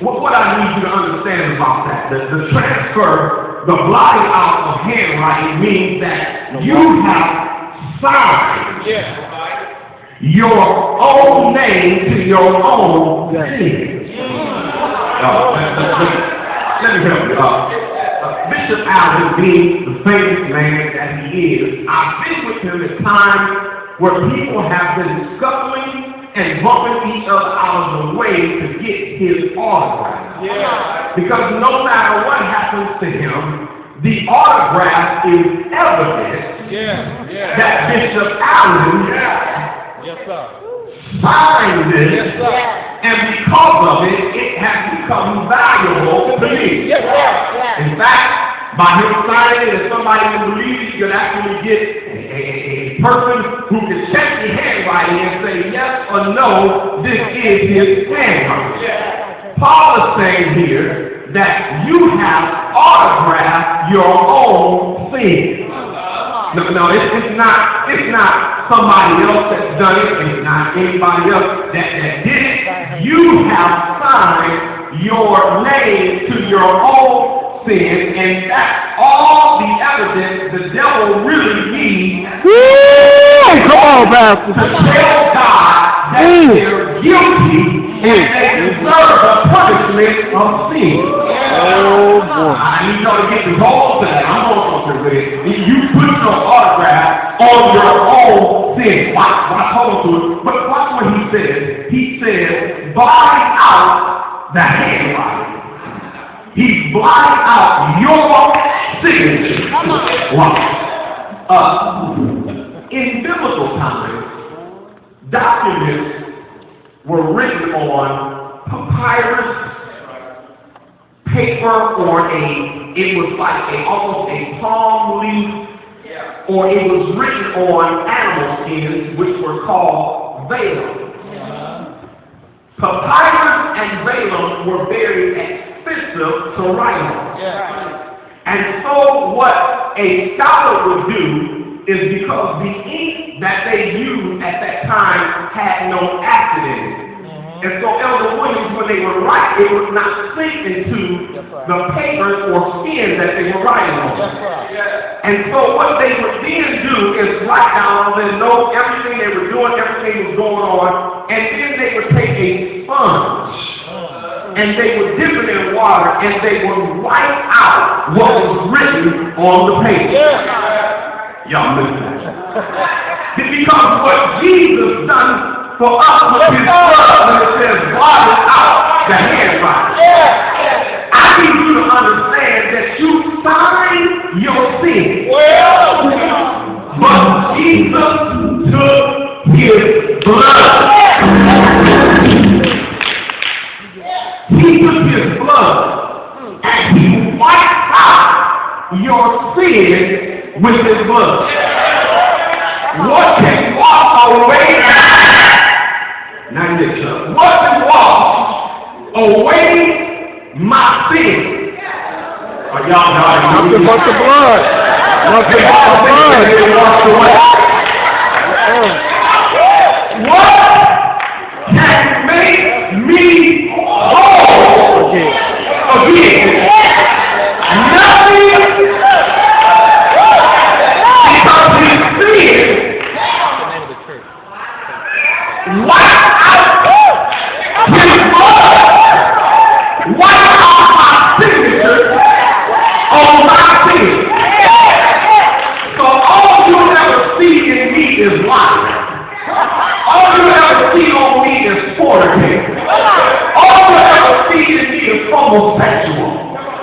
What I need you to understand about that, the transfer, the blotting out of handwriting means that you have signed your own name to your own sin. Let me help you. Bishop Allen, being the famous man that he is, I've been with him at times where people have been scuffling and bumping each other out of the way to get his autograph. Because no matter what happens to him, the autograph is evidence that Bishop Allen signed it, and because of it, it has become valuable to me. In fact, by him signing it, if somebody can believe it, you can actually get a person who can check the handwriting and say yes or no, this is his handwriting. Paul is saying here that you have autographed your own sin. No, it's not somebody else that's done it. It's not anybody else that did it. You have signed your name to your own sin, and that's all the evidence the devil really needs. Come on, Pastor. To tell God that they're guilty and they deserve the punishment of sin. Oh, boy. I need y'all to get the whole thing. I'm going with it. You put your autograph on your own sin. Watch hold to it. But watch what he says. He says, blotting out the handwriting. He's blotting out your signature. Wow. In biblical times, documents were written on papyrus, paper, or it was like almost a palm leaf, or it was written on animal skins, which were called vellum. Papyrus and vellum were very expensive to write on. And so what a scholar would do is, because the ink that they used at that time had no acid in it. And so Elder Williams, when they would write, it would not sink into the papers or skins that they were writing on. And so what they would then do is write down and know everything they were doing, everything was going on, and then they would take a sponge and they would dip it in water and they would write out what was written on the paper. Y'all listen. Because what Jesus done for us with his blood, when it says blotted out the handwriting. I need you to understand that you signed your sin. But Jesus took his blood. He took his blood and he wiped out your sin with his blood. What can wash away? Now listen. What can wash away my sin? Nothing but the blood. Nothing but the blood. What can make me whole again? Nothing. Because his sin wiped out his blood, wiped out my signature on my sin. So all you'll ever see in me is lying. All you'll ever see on me is fornicating. All you'll ever see in me is homosexual.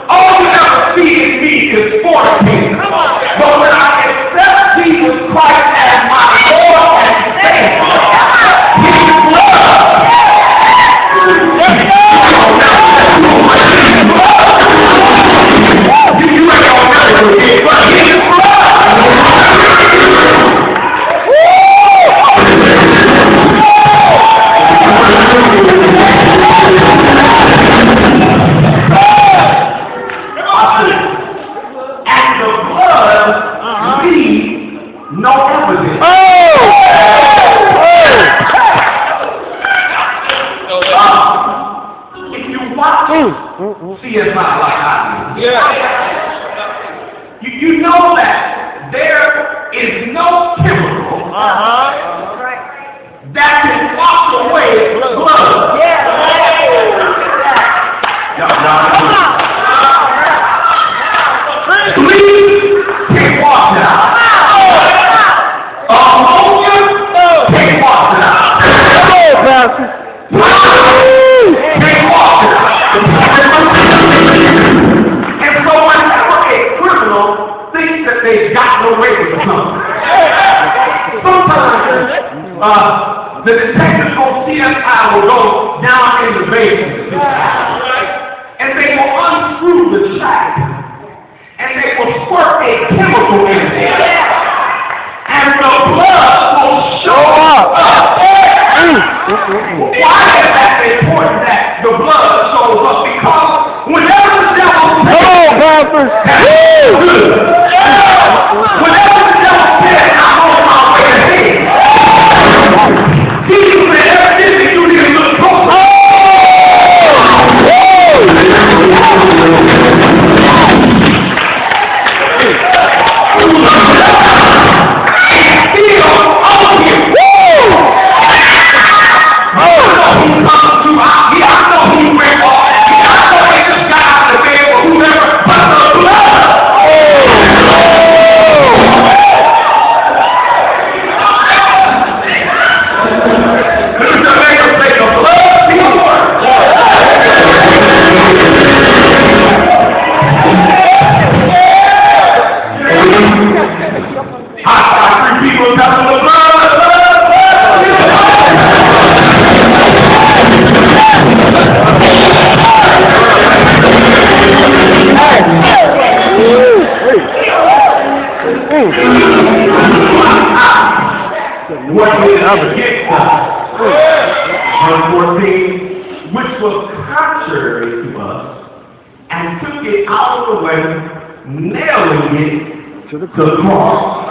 All you'll ever see in me is fornicating. But when I accept Jesus Christ as my Lord and Savior, his blood, you ain't gonna never forget, but his at the watch CSI like I do, you know that there is no chemical that can wash away blood. Bleach can't wash it out. Ammonia can't wash it out. Can't wash it out. And so whenever a criminal thinks that they've gotten away with something, sometimes the detectives on CSI will go down in the basement and they will unscrew the shack and they will squirt a chemical in there and the blood will show up. Why is that important that the blood shows up? Because whenever the devil whenever the devil says, I'm on my way to hell, Jesus said, evidently you need to look closer. What is verse 14, which was contrary to us, and took it out of the way, nailing it to the cross.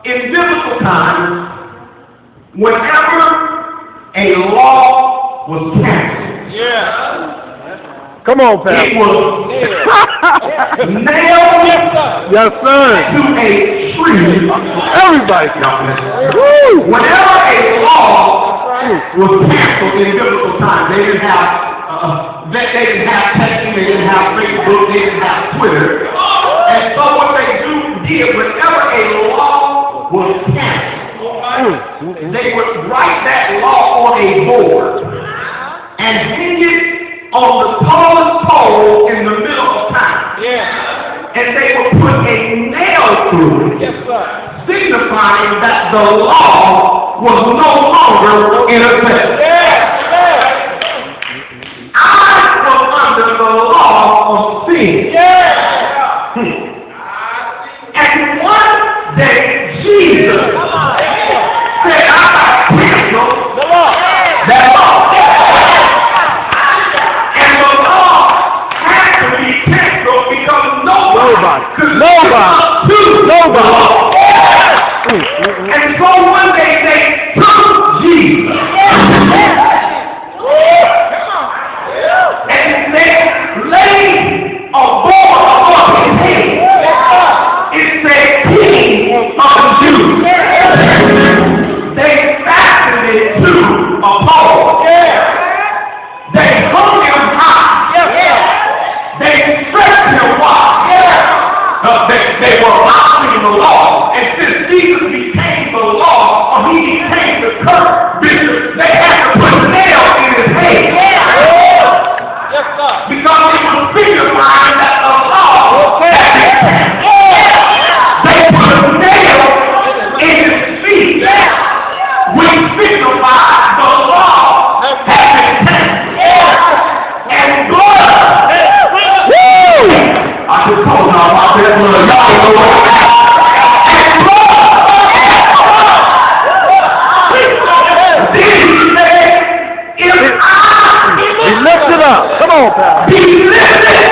In biblical times, whenever a law was canceled, come on, Pastor. it was nailed yes, sir. to a tree. Everybody. Whenever a law was canceled in biblical times, they didn't have texting, they didn't have Facebook, they didn't have Twitter. And so what they did, whenever a law was canceled, they would write that law on a board and hang it on the tallest pole in the middle of town. And they would put a nail through it, signifying that the law was no longer in effect. I was under the law of sin. And one day, Jesus said, I got to cancel that law. And the law had to be canceled because nobody could live up to the law. And so one day they took Jesus and they laid a board above his head. It said, King of the Jews. They fastened it to a pole. They hung him high. They stretched him wide. They were violating the law. And since Jesus became the law, or he became the curse, bishop, they had to put a nail in his head. Because it was signifying that the law had been canceled. They put a nail in his feet, which signified the law had been canceled. And blood. I just told y'all about that blood. Y'all know what and blood. Then he said, if I He lifted up. Come on, Pastor. be lifted